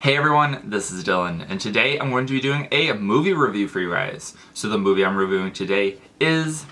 Hey everyone, this is Dylan, and today I'm going to be doing a movie review for you guys. So the movie I'm reviewing today is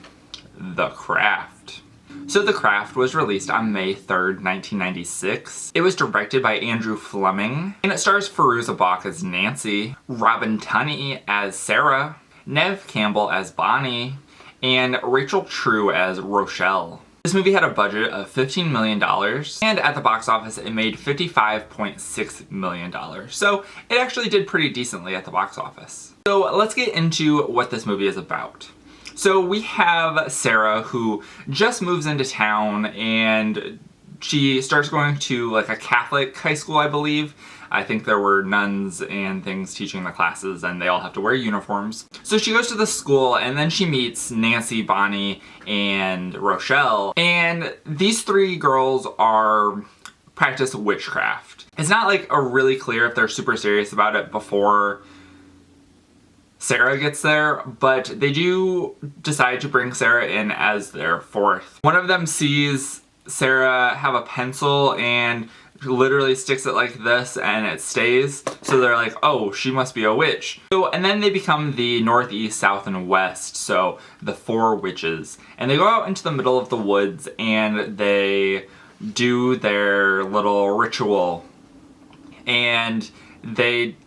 The Craft. So The Craft was released on May 3rd, 1996. It was directed by Andrew Fleming, and it stars Fairuza Balk as Nancy, Robin Tunney as Sarah, Neve Campbell as Bonnie, and Rachel True as Rochelle. This movie had a budget of $15 million, and at the box office it made $55.6 million. So it actually did pretty decently at the box office. So let's get into what this movie is about. So we have Sarah, who just moves into town, and she starts going to like a Catholic high school, I believe. I think there were nuns and things teaching the classes, and they all have to wear uniforms. So she goes to the school, and then she meets Nancy, Bonnie, and Rochelle. And these three girls practice witchcraft. It's not like really clear if they're super serious about it before Sarah gets there, but they do decide to bring Sarah in as their fourth. One of them sees Sarah have a pencil and literally sticks it like this and it stays, so they're like, oh, she must be a witch. So, and then they become the northeast, south, and west, so the four witches, and they go out into the middle of the woods and they do their little ritual, and they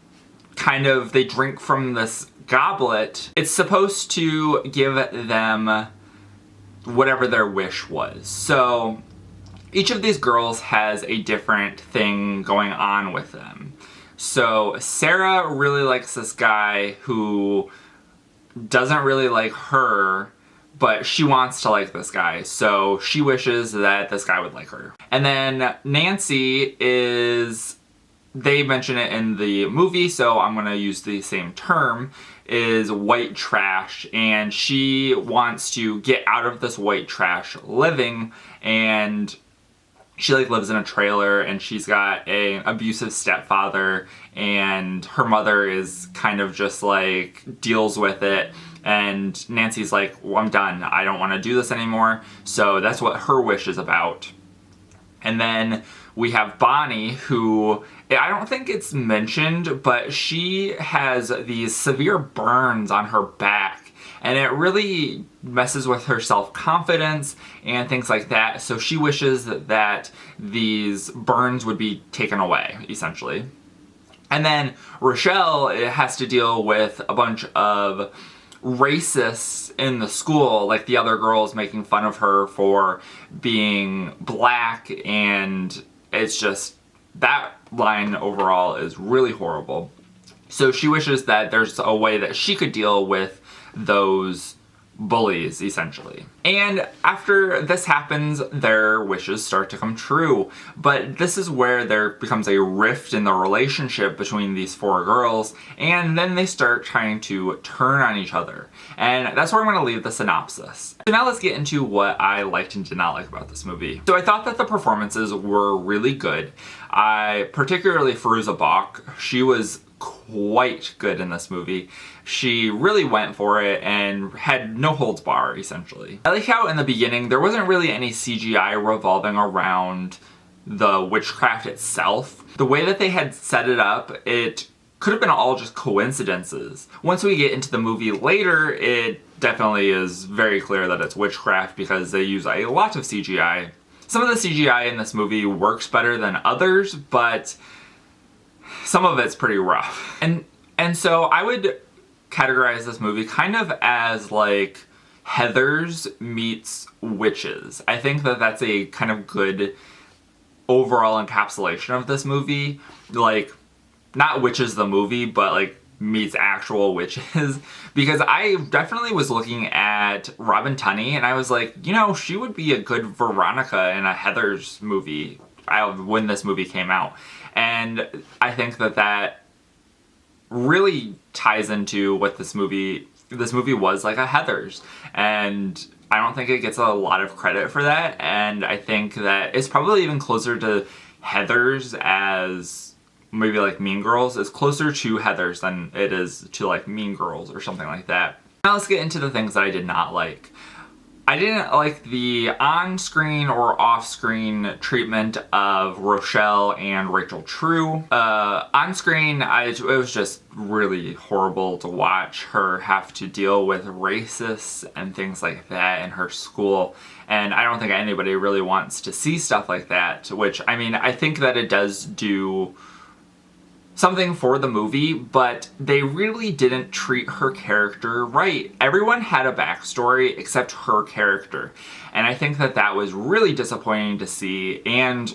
drink from this goblet. It's supposed to give them whatever their wish was. So each of these girls has a different thing going on with them. So Sarah really likes this guy who doesn't really like her, but she wants to like this guy, so she wishes that this guy would like her. And then Nancy they mention it in the movie, so I'm gonna use the same term, is white trash, and she wants to get out of this white trash living, and she lives in a trailer, and she's got an abusive stepfather, and her mother is kind of just deals with it, and Nancy's like, well, I'm done, I don't want to do this anymore. So that's what her wish is about. And then we have Bonnie, who, I don't think it's mentioned, but she has these severe burns on her back, and it really messes with her self-confidence and things like that, so she wishes that these burns would be taken away, essentially. And then Rochelle has to deal with a bunch of racists in the school, like the other girls making fun of her for being black, and it's just, that line overall is really horrible. So she wishes that there's a way that she could deal with those bullies, essentially. And after this happens, their wishes start to come true. But this is where there becomes a rift in the relationship between these four girls, and then they start trying to turn on each other. And that's where I'm going to leave the synopsis. So now let's get into what I liked and did not like about this movie. So I thought that the performances were really good. Particularly Fairuza Balk, she was quite good in this movie. She really went for it and had no holds bar, essentially. I like how in the beginning there wasn't really any CGI revolving around the witchcraft itself. The way that they had set it up, it could have been all just coincidences. Once we get into the movie later, it definitely is very clear that it's witchcraft because they use a lot of CGI. Some of the CGI in this movie works better than others, but some of it's pretty rough. And so I would categorize this movie kind of as like Heathers meets Witches. I think that that's a kind of good overall encapsulation of this movie. Like, not Witches the movie, but like meets actual witches. Because I definitely was looking at Robin Tunney, and I was like, you know, she would be a good Veronica in a Heathers movie when this movie came out. And I think that really ties into what this movie was like, a Heathers. And I don't think it gets a lot of credit for that. And I think that it's probably even closer to Heathers as maybe like Mean Girls. It's closer to Heathers than it is to like Mean Girls or something like that. Now let's get into the things that I did not like. I didn't like the on-screen or off-screen treatment of Rochelle and Rachel True. On-screen, it was just really horrible to watch her have to deal with racists and things like that in her school. And I don't think anybody really wants to see stuff like that, which, I mean, I think that it does do something for the movie, but they really didn't treat her character right. Everyone had a backstory except her character, and I think that that was really disappointing to see, and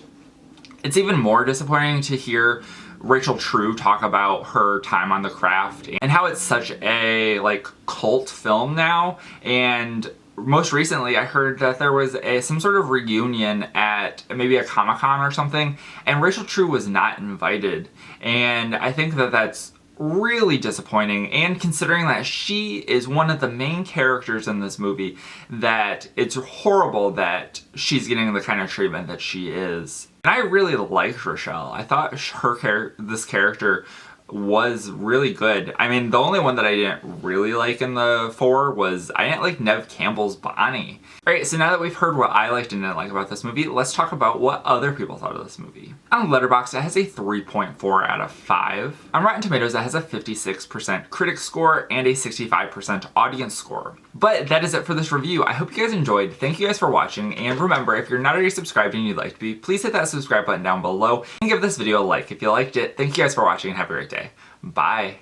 it's even more disappointing to hear Rachel True talk about her time on The Craft and how it's such a cult film now. And most recently I heard that there was some sort of reunion at maybe a Comic-Con or something, and Rachel True was not invited. And I think that that's really disappointing, and considering that she is one of the main characters in this movie, that it's horrible that she's getting the kind of treatment that she is. And I really liked Rochelle. I thought this character was really good. I mean, the only one that I didn't really like in the 4 was I didn't like Neve Campbell's Bonnie. Alright, so now that we've heard what I liked and didn't like about this movie, let's talk about what other people thought of this movie. On Letterboxd, it has a 3.4 out of 5. On Rotten Tomatoes, it has a 56% critic score and a 65% audience score. But that is it for this review. I hope you guys enjoyed. Thank you guys for watching, and remember, if you're not already subscribed and you'd like to be, please hit that subscribe button down below and give this video a like if you liked it. Thank you guys for watching and have a great day. Bye.